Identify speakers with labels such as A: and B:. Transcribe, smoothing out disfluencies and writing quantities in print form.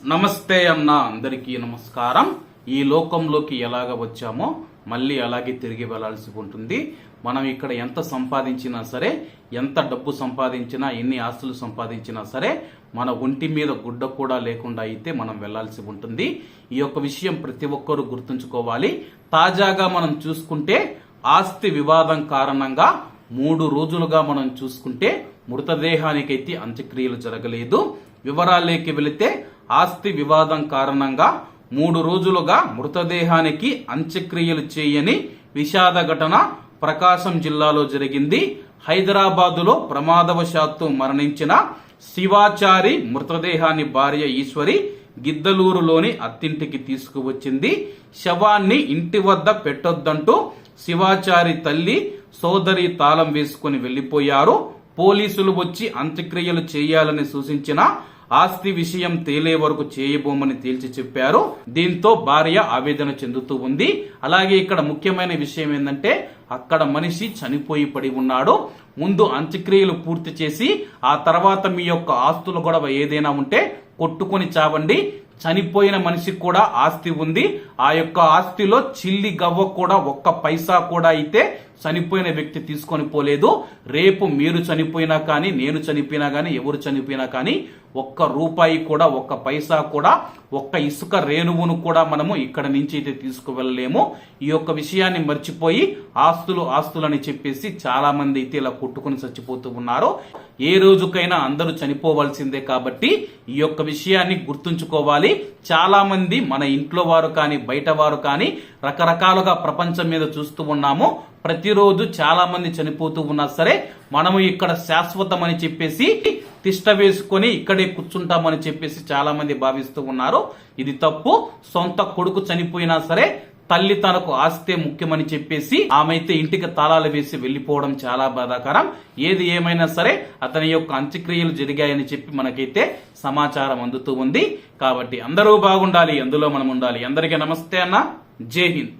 A: నమస్తే అన్న, అందరికీ నమస్కారం. ఈ లోకంలోకి ఎలాగ వచ్చామో మళ్ళీ అలాగే తిరిగి వెళ్లాల్సి ఉంటుంది. మనం ఇక్కడ ఎంత సంపాదించినా సరే, ఎంత డబ్బు సంపాదించినా, ఎన్ని ఆస్తులు సంపాదించినా సరే, మన ఒంటి మీద గుడ్డ కూడా లేకుండా అయితే మనం వెళ్లాల్సి ఉంటుంది. ఈ యొక్క విషయం ప్రతి ఒక్కరూ గుర్తుంచుకోవాలి. తాజాగా మనం చూసుకుంటే ఆస్తి వివాదం కారణంగా 3 రోజులుగా మనం చూసుకుంటే మృతదేహానికైతే అంత్యక్రియలు జరగలేదు. వివరాల్లోకి వెళితే ఆస్తి వివాదం కారణంగా 3 రోజులుగా మృతదేహానికి అంత్యక్రియలు చేయని విషాద ఘటన ప్రకాశం జిల్లాలో జరిగింది. హైదరాబాదులో ప్రమాదవశాత్తు మరణించిన శివాచారి మృతదేహాన్ని భార్య ఈశ్వరి గిద్దలూరులోని అత్తింటికి తీసుకువచ్చింది. శవాన్ని ఇంటి వద్ద పెట్టొద్దంటూ శివాచారి తల్లి సోదరి తాళం వేసుకుని వెళ్లిపోయారు. పోలీసులు వచ్చి అంత్యక్రియలు చేయాలని సూచించిన ఆస్తి విషయం తేలే వరకు చేయబోమని తేల్చి చెప్పారు. దీంతో భార్య ఆవేదన చెందుతూ ఉంది. అలాగే ఇక్కడ ముఖ్యమైన విషయం ఏంటంటే, అక్కడ మనిషి చనిపోయి పడి ఉన్నాడు. ముందు అంత్యక్రియలు పూర్తి చేసి ఆ తర్వాత మీ యొక్క ఆస్తుల గొడవ ఏదైనా ఉంటే కొట్టుకొని చావండి. చనిపోయిన మనిషికి కూడా ఆస్తి ఉంది. ఆ యొక్క ఆస్తిలో చిల్లి గవ్వ కూడా ఒక్క పైసా కూడా అయితే చనిపోయిన వ్యక్తి తీసుకొని పోలేదు. రేపు మీరు చనిపోయినా కానీ, నేను చనిపోయినా కానీ, ఎవరు చనిపోయినా కానీ ఒక్క రూపాయి కూడా, ఒక్క పైసా కూడా, ఒక్క ఇసుక రేణువును కూడా మనము ఇక్కడ నుంచి అయితే తీసుకువెళ్ళలేము. ఈ యొక్క విషయాన్ని మర్చిపోయి ఆస్తులని చెప్పేసి చాలా మంది అయితే ఇలా కొట్టుకుని చచ్చిపోతూ ఉన్నారు. ఏ రోజుకైనా అందరూ చనిపోవాల్సిందే కాబట్టి ఈ యొక్క విషయాన్ని గుర్తుంచుకోవాలి. చాలా మంది మన ఇంట్లో వారు కానీ, బయట వారు కానీ రకరకాలుగా ప్రపంచం మీద చూస్తూ ఉన్నాము. ప్రతిరోజు చాలా మంది చనిపోతూ ఉన్నా సరే, మనము ఇక్కడ శాశ్వతం అని చెప్పేసి తిష్ట వేసుకొని ఇక్కడే కూర్చుంటామని చెప్పేసి చాలా మంది భావిస్తూ ఉన్నారు. ఇది తప్పు. సొంత కొడుకు చనిపోయినా సరే తల్లి తనకు ఆస్తే ముఖ్యమని చెప్పేసి ఆమె అయితే ఇంటికి తాళాలు వేసి వెళ్లిపోవడం చాలా బాధాకరం. ఏది ఏమైనా సరే అతని యొక్క అంత్యక్రియలు జరిగాయని చెప్పి మనకైతే సమాచారం అందుతూ ఉంది. కాబట్టి అందరూ బాగుండాలి, అందులో మనం ఉండాలి. అందరికీ నమస్తే అన్న. జై హింద్.